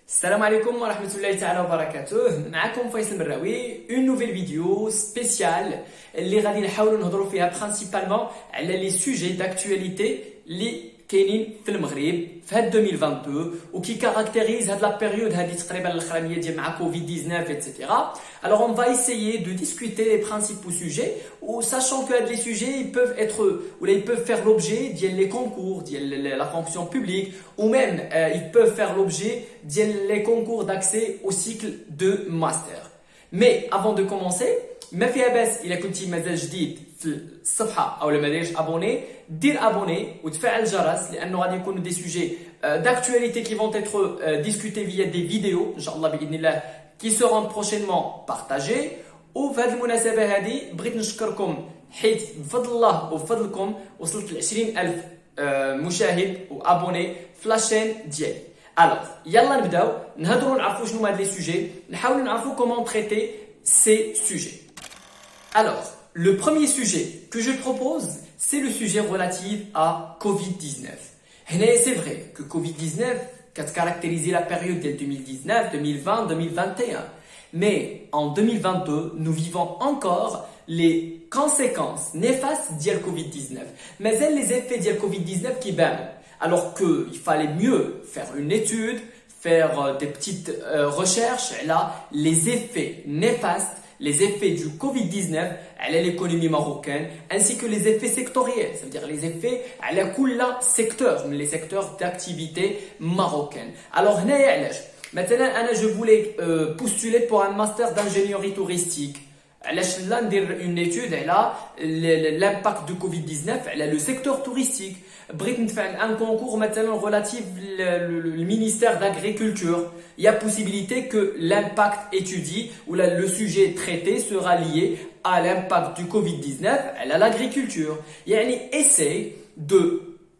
Salam alaikum wa rahmatullahi ta'ala wa barakatuh. معكم فيصل مراوي, une nouvelle vidéo spéciale اللي غادي نحاولوا نهضروا فيها principalement على les sujets d'actualité اللي كاينين في المغرب في هاد 2022 وكي كارactérise هاد لا période هادي تقريبا الاخرانيه ديال مع كوفيد 19 etc. Alors on va essayer de discuter les principaux sujets ou sachant que les sujets ils peuvent être ou là, ils peuvent faire l'objet des concours de la fonction publique ou même ils peuvent faire l'objet des concours d'accès au cycle de master. Mais avant de commencer, ما فيها باس الا كنتي مازال جديد في الصفحه او ما دايرش ابوني دير ابوني وتفعل الجرس لانه غادي يكونوا دي سوجي d'actualité qui vont être discutés via des vidéos ان شاء الله باذن الله qui seront prochainement partagées. وفي هذه المناسبه هذه بغيت نشكركم حيت بفضل الله وبفضلكم وصلت ل 20000 مشاهد وابوني في لاشين ديالي. Alors يلا نبداو نهضروا نعرفوا شنو هما هاد لي سوجي نحاولوا نعرفوا comment traiter ces sujets. Alors, le premier sujet que je propose, c'est le sujet relatif à Covid-19. Et c'est vrai que Covid-19 a caractérisé la période de 2019, 2020, 2021. Mais en 2022, nous vivons encore les conséquences néfastes de Covid-19. Mais les effets de Covid-19 qui bannent. Alors qu'il fallait mieux faire une étude, faire des petites recherches, là, les effets néfastes, les effets du Covid-19 à l'économie marocaine, ainsi que les effets sectoriels, c'est-à-dire les effets à la secteur, les secteurs d'activité marocaine. Alors, maintenant, je voulais postuler pour un master d'ingénierie touristique. Là, une étude, l'impact du Covid-19, le secteur touristique. Un concours maintenant relatif au ministère d'Agriculture. Il y a possibilité que l'impact étudié ou le sujet traité sera lié à l'impact du Covid-19 à l'agriculture. Il y a un essai de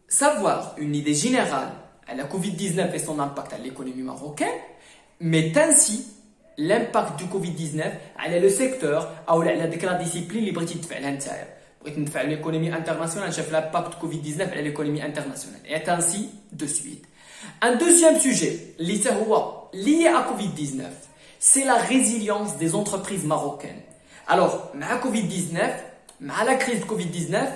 savoir une idée générale à la Covid-19 et son impact à l'économie marocaine, mais ainsi l'impact du Covid-19 على le secteur ou على ديك لا discipline اللي بغيتي تفعلها نتايا. بغيت نفعل l'économie internationale, نشوف l'impact du Covid-19 على l'économie internationale. Et ainsi de suite. Un deuxième sujet اللي هو lié à Covid-19, c'est la résilience des entreprises marocaines. Alors, مع Covid-19, مع la crise de Covid-19,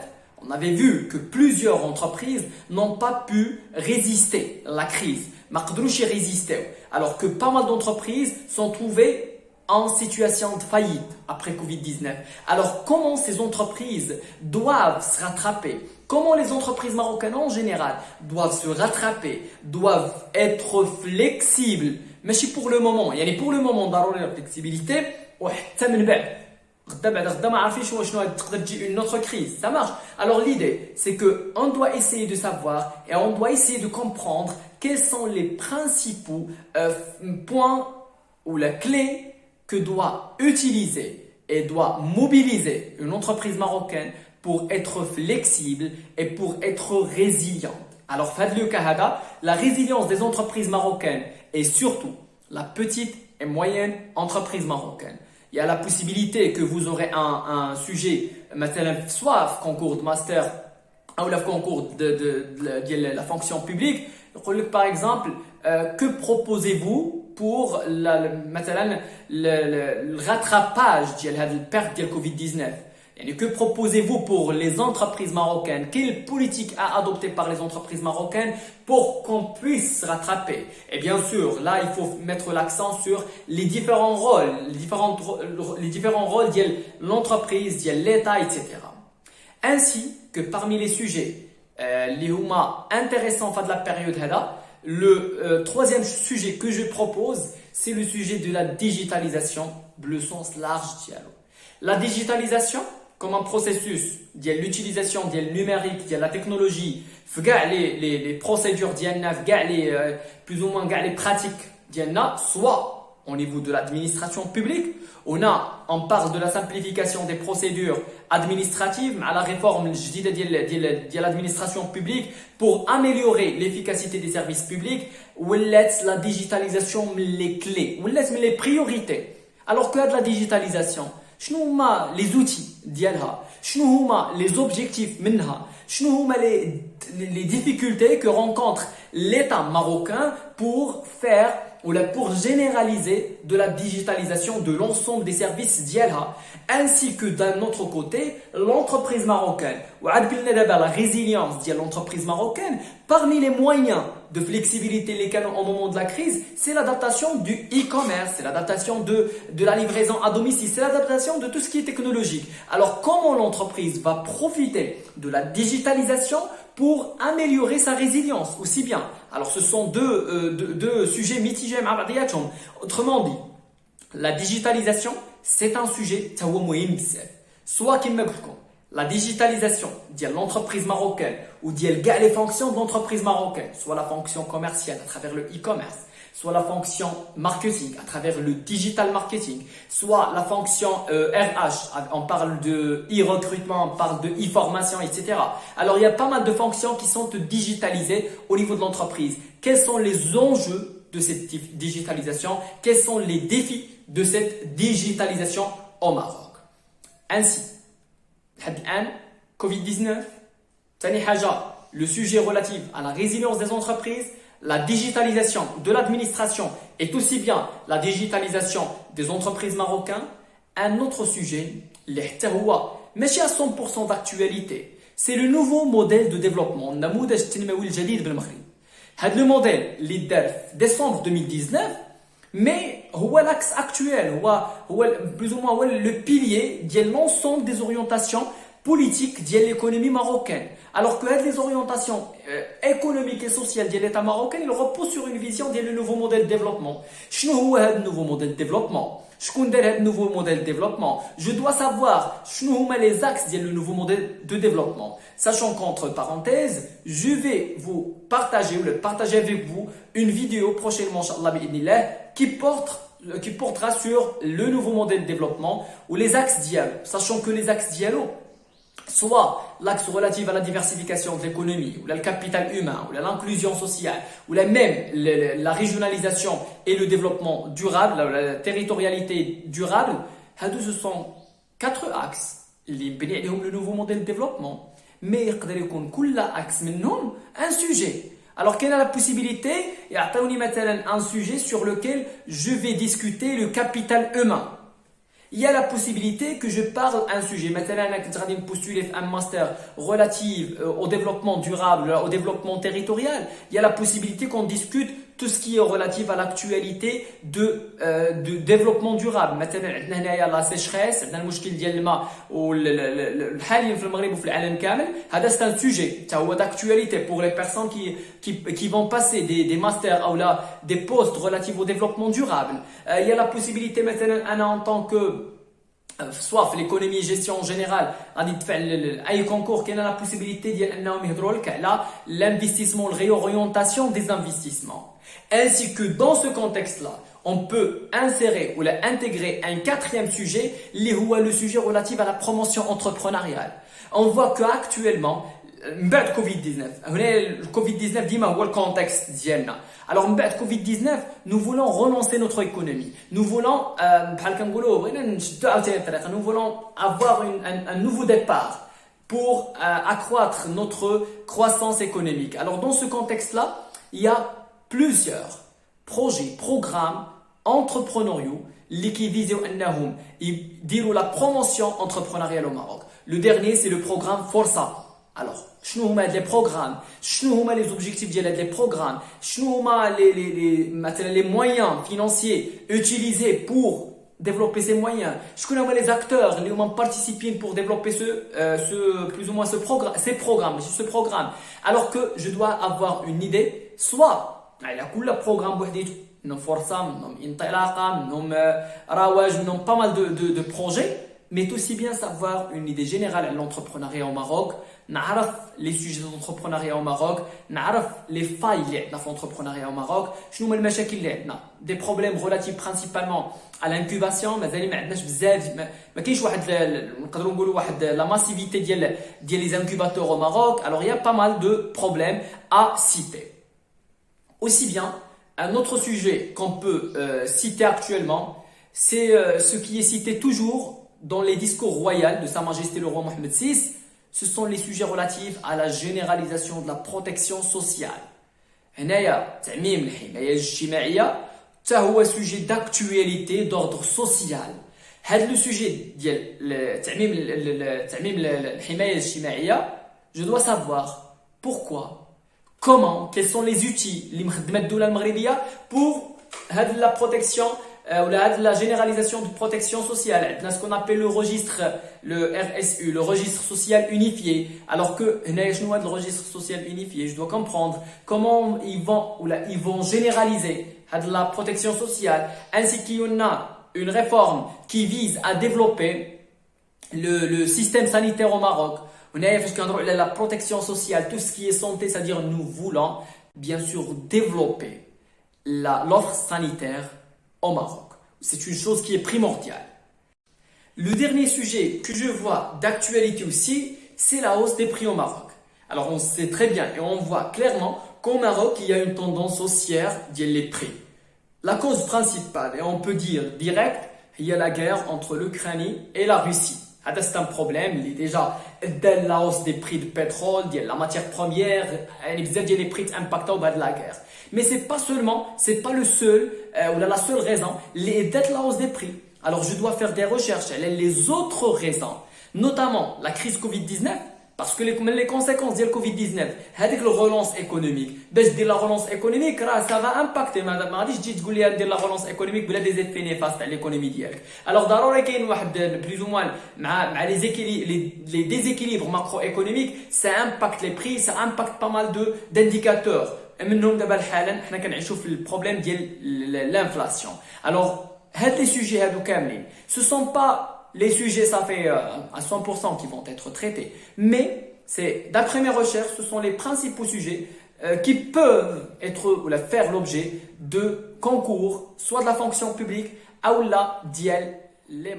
on avait vu que plusieurs entreprises n'ont pas pu résister à la crise. ما قدروش يريزيستيو. Alors que pas mal d'entreprises sont trouvées en situation de faillite après Covid-19. Alors comment ces entreprises doivent se rattraper? Comment les entreprises marocaines en général doivent se rattraper, doivent être flexibles? Mais pour le moment, يعني pour le moment ضروري la flexibilité وحتى من بعد غدا بعد غدا ما عارفينش شنو تقدر تجي une autre crise. Ça marche. Alors l'idée c'est que on doit essayer de savoir et on doit essayer de comprendre quels sont les principaux points ou la clé que doit utiliser et doit mobiliser une entreprise marocaine pour être flexible et pour être résiliente. Alors, faites le cas, la résilience des entreprises marocaines et surtout la petite et moyenne entreprise marocaine. Il y a la possibilité que vous aurez un sujet, soit concours de master ou le concours de la fonction publique. Par exemple, que proposez-vous pour le rattrapage de la perte de Covid-19? Et que proposez-vous pour les entreprises marocaines? Quelle politique a adoptée par les entreprises marocaines pour qu'on puisse se rattraper? Et bien sûr, là, il faut mettre l'accent sur les différents rôles, de l'entreprise, de l'État, etc. Ainsi que parmi les sujets les intéressants de la période, le troisième sujet que je propose, c'est le sujet de la digitalisation, le sens large. La digitalisation, comme un processus de l'utilisation du numérique, de la technologie, les procédures, plus ou moins les pratiques, soit au niveau de l'administration publique, on parle de la simplification des procédures administratives, à la réforme de l'administration publique pour améliorer l'efficacité des services publics, ou la digitalisation les clés, ou les priorités. Alors que de la digitalisation, شنو هما les outils ديالها شنو هما les objectifs منها شنو هما les difficultés que rencontrent l'État marocain pour faire ou pour généraliser de la digitalisation de l'ensemble des services d'IALA, ainsi que d'un autre côté, l'entreprise marocaine. La résilience de l'entreprise marocaine, parmi les moyens de flexibilité lesquels au moment de la crise, c'est l'adaptation du e-commerce, c'est l'adaptation de la livraison à domicile, c'est l'adaptation de tout ce qui est technologique. Alors comment l'entreprise va profiter de la digitalisation pour améliorer sa résilience aussi bien? Alors ce sont deux sujets mitigés. Autrement dit, la digitalisation, c'est un sujet soit qui me la digitalisation de l'entreprise marocaine ou les fonctions de l'entreprise marocaine, soit la fonction commerciale à travers le e-commerce, soit la fonction marketing à travers le digital marketing, soit la fonction RH, on parle de e-recrutement, on parle de e-formation, etc. Alors il y a pas mal de fonctions qui sont digitalisées au niveau de l'entreprise. Quels sont les enjeux de cette digitalisation? Quels sont les défis de cette digitalisation au Maroc? Ainsi, Covid-19, le sujet relatif à la résilience des entreprises, la digitalisation de l'administration et aussi bien la digitalisation des entreprises marocaines. Un autre sujet, mais à 100% d'actualité, c'est le nouveau modèle de développement. Le modèle, décembre 2019, mais l'axe actuel, plus ou moins le pilier de l'ensemble des orientations politiques de l'économie marocaine. Alors que les orientations économiques et sociales de l'État marocain, ils reposent sur une vision du nouveau modèle de développement. Quel est le nouveau modèle de développement? Je dois savoir quels sont les axes du nouveau modèle de développement. Sachant qu'entre parenthèses, je vais vous partager avec vous une vidéo prochainement, qui portera sur le nouveau modèle de développement ou les axes dialogue. Sachant que les axes dialogue, soit l'axe relatif à la diversification de l'économie, ou le capital humain, ou l'inclusion sociale, ou même la régionalisation et le développement durable, la territorialité durable, ce sont 4 axes qui sont le nouveau modèle de développement. Mais il y a axe un sujet. Alors, quelle est la possibilité? Il y a un sujet sur lequel je vais discuter le capital humain. Il y a la possibilité que je parle un sujet. Maintenant, je vais postuler un master relatif au développement durable, au développement territorial. Il y a la possibilité qu'on discute tout ce qui est relatif à l'actualité de développement durable. Maintenant, il y a la sécheresse, il y a le problème de l'eau, الحالي في المغرب وفي العالم كامل. C'est un sujet d'actualité pour les personnes qui vont passer des masters ou là, des postes relatifs au développement durable. Il y a la possibilité maintenant en tant que soit l'économie et gestion générale, il y concours qui a la possibilité de l'investissement, la réorientation des investissements. Ainsi que dans ce contexte-là, on peut insérer ou intégrer un 4e sujet, le sujet relatif à la promotion entrepreneuriale. On voit qu'actuellement, بعد Covid-19 le Covid-19 ديما هو le contexte ديالنا. Alors بعد Covid-19 nous voulons relancer notre économie, nous voulons nous voulons avoir un nouveau départ pour accroître notre croissance économique. Alors dans ce contexte-là, il y a plusieurs projets, programmes entrepreneuriaux qui visent à la promotion entrepreneuriale au Maroc. Le dernier, c'est le programme Força. Alors, quels sont les programmes? Quels sont les objectifs des programmes? Quels sont les moyens financiers utilisés pour développer ces moyens? Quels sont les acteurs qui ont participé pour développer plus ou moins ces programmes? Alors que je dois avoir une idée, soit il y a tout le programme non Força, non Intilaqa, non Rawaj, non pas mal de projets, mais aussi bien savoir une idée générale de l'entrepreneuriat au Maroc, نعرف les sujets d'entrepreneuriat au Maroc, نعرف les failles اللي عندنا في l'entrepreneuriat au Maroc, شنو هما المشاكل اللي عندنا, des problèmes relatifs principalement à l'incubation, مازال ما عندناش بزاف, ما كاينش واحد نقدروا نقولوا واحد la massivité ديال les incubateurs au Maroc. Alors il y a pas mal de problèmes à citer. Aussi bien, un autre sujet qu'on peut citer actuellement, c'est ce qui est cité toujours dans les discours royaux de Sa Majesté le roi Mohammed VI. Ce sont les sujets relatifs à la généralisation de la protection sociale. هنايا تعميم الحماية الاجتماعية حتى هو سوجي داكتواليتي دوردر سوسيال. هذا لو سوجي ديال تعميم الحماية الاجتماعية je dois savoir pourquoi, comment, quels sont les outils اللي مخدمة الدولة المغربية pour هاد la protection ou la généralisation de protection sociale. عندنا ce qu'on appelle le registre, le RSU, le registre social unifié. Alors que هنايا شنو هاد le registre social unifié? Je dois comprendre comment ils vont généraliser هاد la protection sociale, ainsi qu'il y en a une réforme qui vise à développer le système sanitaire au Maroc. هنايا فاش كنهضروا على la protection sociale, tout ce qui est santé, c'est-à-dire nous voulons bien sûr développer l'offre sanitaire au Maroc. C'est une chose qui est primordiale. Le dernier sujet que je vois d'actualité aussi, c'est la hausse des prix au Maroc. Alors on sait très bien et on voit clairement qu'au Maroc, il y a une tendance haussière des prix. La cause principale, et on peut dire directe, il y a la guerre entre l'Ukraine et la Russie. C'est un problème, il est déjà la hausse des prix de pétrole, de la matière première, les prix impactés de la guerre. Mais c'est pas le seul, ou la seule raison, la hausse des prix. Alors je dois faire des recherches, les autres raisons, notamment la crise Covid-19, parce que les conséquences de la Covid-19, c'est la relance économique. La relance économique, ça va impacter. La relance économique a des effets néfastes à l'économie. Alors, plus ou moins, les déséquilibres macroéconomiques, ça impacte les prix, ça impacte pas mal d'indicateurs. منهم دابا الحالا حنا كنعيشوا في البروبليم ديال l'inflation. Alors, هاد les sujets هادو كاملين, ce sont pas les sujets, ça fait à 100% qui vont être traités. Mais d'après mes recherches, ce sont les principaux sujets qui peuvent faire l'objet de concours, soit de la fonction publique, ou la dial.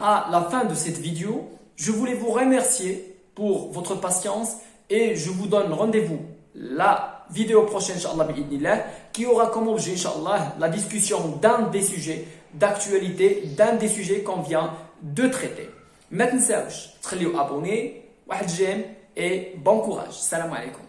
À la fin de cette vidéo, je voulais vous remercier pour votre patience et je vous donne rendez-vous la vidéo prochaine, Inch'Allah, qui aura comme objet, Inch'Allah, la discussion d'un des sujets d'actualité, d'un des sujets qu'on vient de traiter. ما تنساوش تخليو abonné, واحد j'aime et bon courage. Salam alaikum.